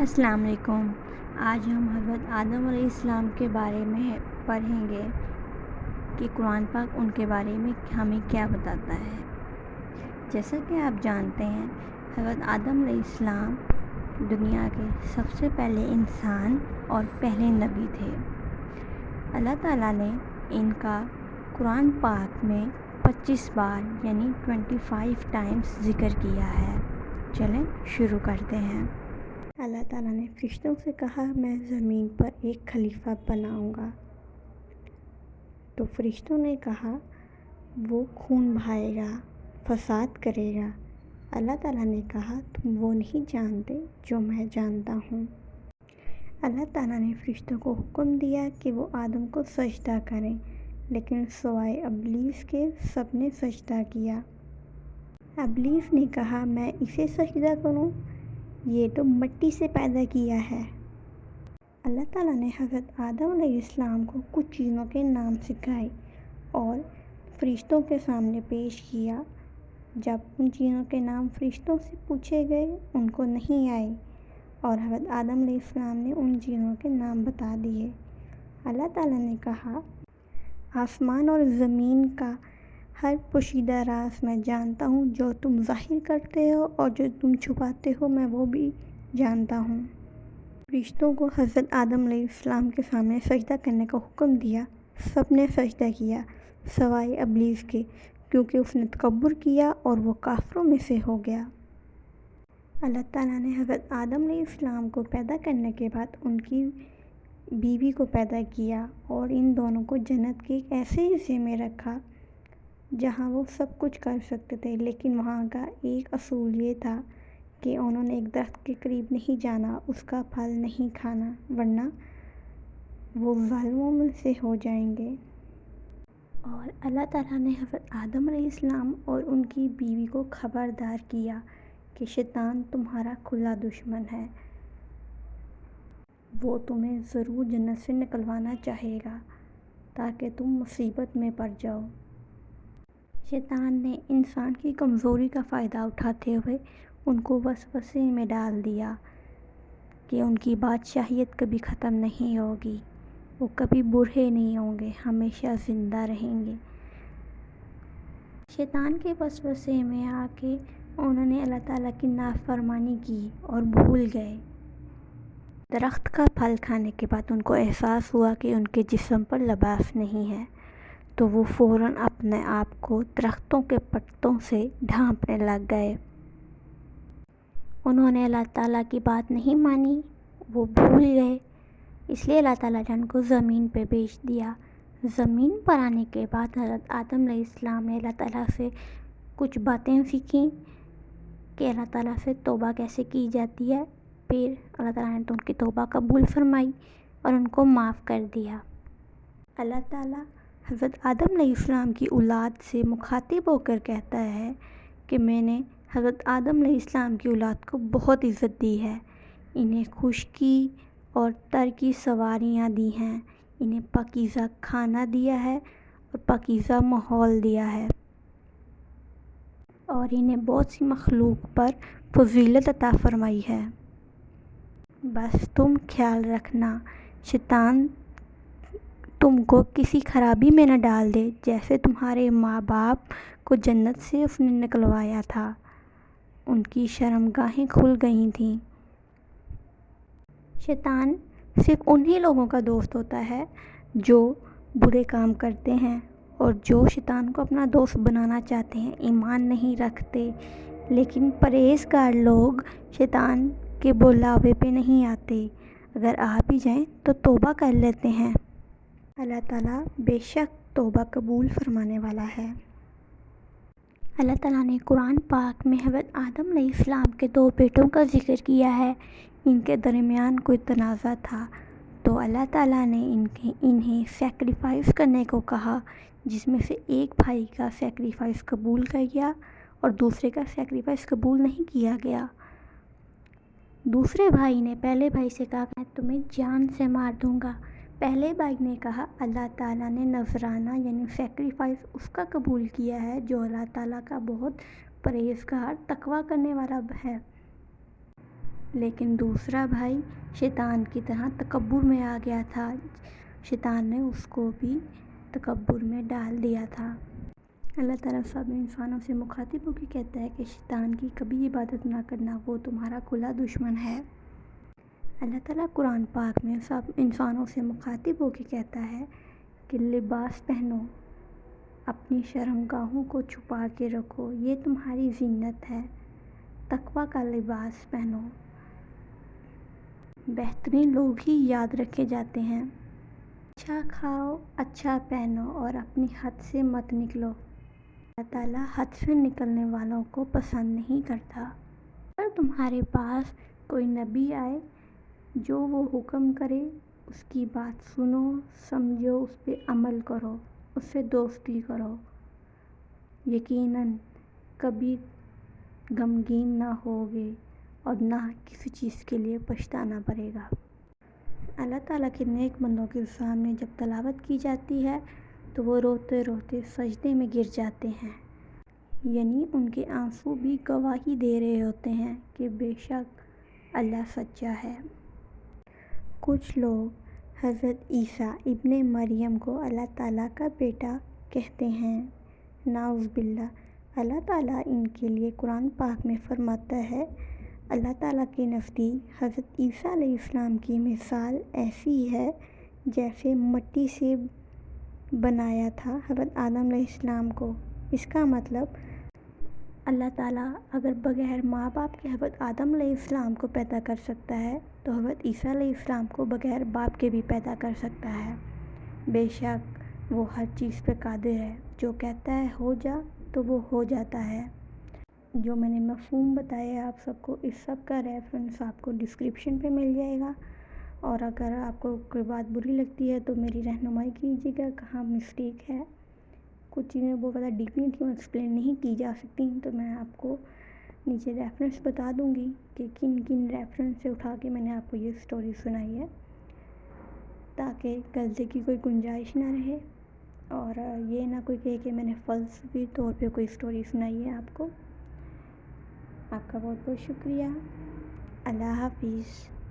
السلام علیکم۔ آج ہم حضرت آدم علیہ السلام کے بارے میں پڑھیں گے کہ قرآن پاک ان کے بارے میں ہمیں کیا بتاتا ہے۔ جیسا کہ آپ جانتے ہیں، حضرت آدم علیہ السلام دنیا کے سب سے پہلے انسان اور پہلے نبی تھے۔ اللہ تعالیٰ نے ان کا قرآن پاک میں 25 بار یعنی 25 ٹائمز ذکر کیا ہے۔ چلیں شروع کرتے ہیں۔ اللہ تعالیٰ نے فرشتوں سے کہا، میں زمین پر ایک خلیفہ بناؤں گا۔ تو فرشتوں نے کہا، وہ خون بہائے گا، فساد کرے گا۔ اللہ تعالیٰ نے کہا، تم وہ نہیں جانتے جو میں جانتا ہوں۔ اللہ تعالیٰ نے فرشتوں کو حکم دیا کہ وہ آدم کو سجدہ کریں، لیکن سوائے ابلیس کے سب نے سجدہ کیا۔ ابلیس نے کہا، میں اسے سجدہ کروں، یہ تو مٹی سے پیدا کیا ہے۔ اللہ تعالیٰ نے حضرت آدم علیہ السلام کو کچھ چیزوں کے نام سکھائے اور فرشتوں کے سامنے پیش کیا۔ جب ان چیزوں کے نام فرشتوں سے پوچھے گئے، ان کو نہیں آئے اور حضرت آدم علیہ السلام نے ان چیزوں کے نام بتا دیے۔ اللہ تعالیٰ نے کہا، آسمان اور زمین کا ہر پوشیدہ راز میں جانتا ہوں، جو تم ظاہر کرتے ہو اور جو تم چھپاتے ہو میں وہ بھی جانتا ہوں۔ فرشتوں کو حضرت آدم علیہ السلام کے سامنے سجدہ کرنے کا حکم دیا۔ سب نے سجدہ کیا سوائے ابلیس کے، کیونکہ اس نے تکبر کیا اور وہ کافروں میں سے ہو گیا۔ اللہ تعالیٰ نے حضرت آدم علیہ السلام کو پیدا کرنے کے بعد ان کی بیوی کو پیدا کیا اور ان دونوں کو جنت کے ایک ایسے حصے میں رکھا جہاں وہ سب کچھ کر سکتے تھے، لیکن وہاں کا ایک اصول یہ تھا کہ انہوں نے ایک درخت کے قریب نہیں جانا، اس کا پھل نہیں کھانا، ورنہ وہ ظالموں میں سے ہو جائیں گے۔ اور اللہ تعالیٰ نے حضرت آدم علیہ السلام اور ان کی بیوی کو خبردار کیا کہ شیطان تمہارا کھلا دشمن ہے، وہ تمہیں ضرور جنت سے نکلوانا چاہے گا تاکہ تم مصیبت میں پڑ جاؤ۔ شیطان نے انسان کی کمزوری کا فائدہ اٹھاتے ہوئے ان کو وسوسے میں ڈال دیا کہ ان کی بادشاہیت کبھی ختم نہیں ہوگی، وہ کبھی بوڑھے نہیں ہوں گے، ہمیشہ زندہ رہیں گے۔ شیطان کے وسوسے میں آ کے انہوں نے اللہ تعالیٰ کی نافرمانی کی اور بھول گئے۔ درخت کا پھل کھانے کے بعد ان کو احساس ہوا کہ ان کے جسم پر لباس نہیں ہے، تو وہ فوراً اپنے آپ کو درختوں کے پتوں سے ڈھانپنے لگ گئے۔ انہوں نے اللہ تعالیٰ کی بات نہیں مانی، وہ بھول گئے، اس لیے اللہ تعالیٰ نے ان کو زمین پہ بھیج دیا۔ زمین پر آنے کے بعد حضرت آدم علیہ السلام نے اللہ تعالیٰ سے کچھ باتیں سیکھیں کہ اللہ تعالیٰ سے توبہ کیسے کی جاتی ہے۔ پھر اللہ تعالیٰ نے تو ان کی توبہ قبول فرمائی اور ان کو معاف کر دیا۔ اللہ تعالیٰ حضرت آدم علیہ السلام کی اولاد سے مخاطب ہو کر کہتا ہے کہ میں نے حضرت آدم علیہ السلام کی اولاد کو بہت عزت دی ہے، انہیں خشکی اور تر کی سواریاں دی ہیں، انہیں پاکیزہ کھانا دیا ہے اور پاکیزہ ماحول دیا ہے، اور انہیں بہت سی مخلوق پر فضیلت عطا فرمائی ہے۔ بس تم خیال رکھنا شیطان تم کو کسی خرابی میں نہ ڈال دے، جیسے تمہارے ماں باپ کو جنت سے اس نے نکلوایا تھا، ان کی شرمگاہیں کھل گئی تھیں۔ شیطان صرف انہی لوگوں کا دوست ہوتا ہے جو برے کام کرتے ہیں اور جو شیطان کو اپنا دوست بنانا چاہتے ہیں، ایمان نہیں رکھتے، لیکن پرہیزگار لوگ شیطان کے بہلاوے پہ نہیں آتے، اگر آ بھی جائیں تو توبہ کر لیتے ہیں۔ اللہ تعالیٰ بے شک توبہ قبول فرمانے والا ہے۔ اللہ تعالیٰ نے قرآن پاک میں حضرت آدم علیہ السلام کے 2 بیٹوں کا ذکر کیا ہے۔ ان کے درمیان کوئی تنازع تھا تو اللہ تعالیٰ نے انہیں سیکریفائس کرنے کو کہا، جس میں سے ایک بھائی کا سیکریفائس قبول کر گیا اور دوسرے کا سیکریفائس قبول نہیں کیا گیا۔ دوسرے بھائی نے پہلے بھائی سے کہا، میں تمہیں جان سے مار دوں گا۔ پہلے بھائی نے کہا، اللہ تعالیٰ نے نذرانہ یعنی سیکریفائس اس کا قبول کیا ہے جو اللہ تعالیٰ کا بہت پرہیزگار تقویٰ کرنے والا ہے۔ لیکن دوسرا بھائی شیطان کی طرح تکبر میں آ گیا تھا۔ شیطان نے اس کو بھی تکبر میں ڈال دیا تھا۔ اللہ تعالیٰ سب انسانوں سے مخاطب ہو کے کہتا ہے کہ شیطان کی کبھی عبادت نہ کرنا، وہ تمہارا کھلا دشمن ہے۔ اللہ تعالیٰ قرآن پاک میں سب انسانوں سے مخاطب ہو کے کہتا ہے کہ لباس پہنو، اپنی شرمگاہوں کو چھپا کے رکھو، یہ تمہاری زینت ہے، تقویٰ کا لباس پہنو۔ بہترین لوگ ہی یاد رکھے جاتے ہیں۔ اچھا کھاؤ، اچھا پہنو اور اپنی حد سے مت نکلو۔ اللہ تعالیٰ حد سے نکلنے والوں کو پسند نہیں کرتا۔ اگر تمہارے پاس کوئی نبی آئے جو وہ حکم کرے اس کی بات سنو، سمجھو، اس پہ عمل کرو، اس سے دوستی کرو، یقیناً کبھی غمگین نہ ہوگے اور نہ کسی چیز کے لیے پچھتانا پڑے گا۔ اللہ تعالیٰ کے نیک بندوں کے سامنے جب تلاوت کی جاتی ہے تو وہ روتے روتے سجدے میں گر جاتے ہیں، یعنی ان کے آنسو بھی گواہی دے رہے ہوتے ہیں کہ بے شک اللہ سچا ہے۔ کچھ لوگ حضرت عیسیٰ ابن مریم کو اللہ تعالیٰ کا بیٹا کہتے ہیں، نعوذ باللہ۔ اللہ تعالیٰ ان کے لیے قرآن پاک میں فرماتا ہے، اللہ تعالیٰ کے نزدیک حضرت عیسیٰ علیہ السلام کی مثال ایسی ہے جیسے مٹی سے بنایا تھا حضرت آدم علیہ السلام کو۔ اس کا مطلب اللہ تعالیٰ اگر بغیر ماں باپ کے حضرت آدم علیہ السلام کو پیدا کر سکتا ہے تو حضرت عیسیٰ علیہ السلام کو بغیر باپ کے بھی پیدا کر سکتا ہے۔ بے شک وہ ہر چیز پہ قادر ہے، جو کہتا ہے ہو جا تو وہ ہو جاتا ہے۔ جو میں نے مفہوم بتایا آپ سب کو، اس سب کا ریفرنس آپ کو ڈسکرپشن پہ مل جائے گا، اور اگر آپ کو کوئی بات بری لگتی ہے تو میری رہنمائی کیجیے گا کہاں مسٹیک ہے۔ کچھ چیزیں بہت زیادہ ڈیپلی کیوں ایکسپلین نہیں کی جا سکتی تو میں آپ کو نیچے ریفرنس بتا دوں گی کہ کن کن ریفرنس سے اٹھا کے میں نے آپ کو یہ سٹوری سنائی ہے، تاکہ غلطی کی کوئی گنجائش نہ رہے اور یہ نہ کوئی کہے کہ میں نے فلسفی طور پہ کوئی سٹوری سنائی ہے آپ کو۔ آپ کا بہت بہت شکریہ۔ اللہ حافظ۔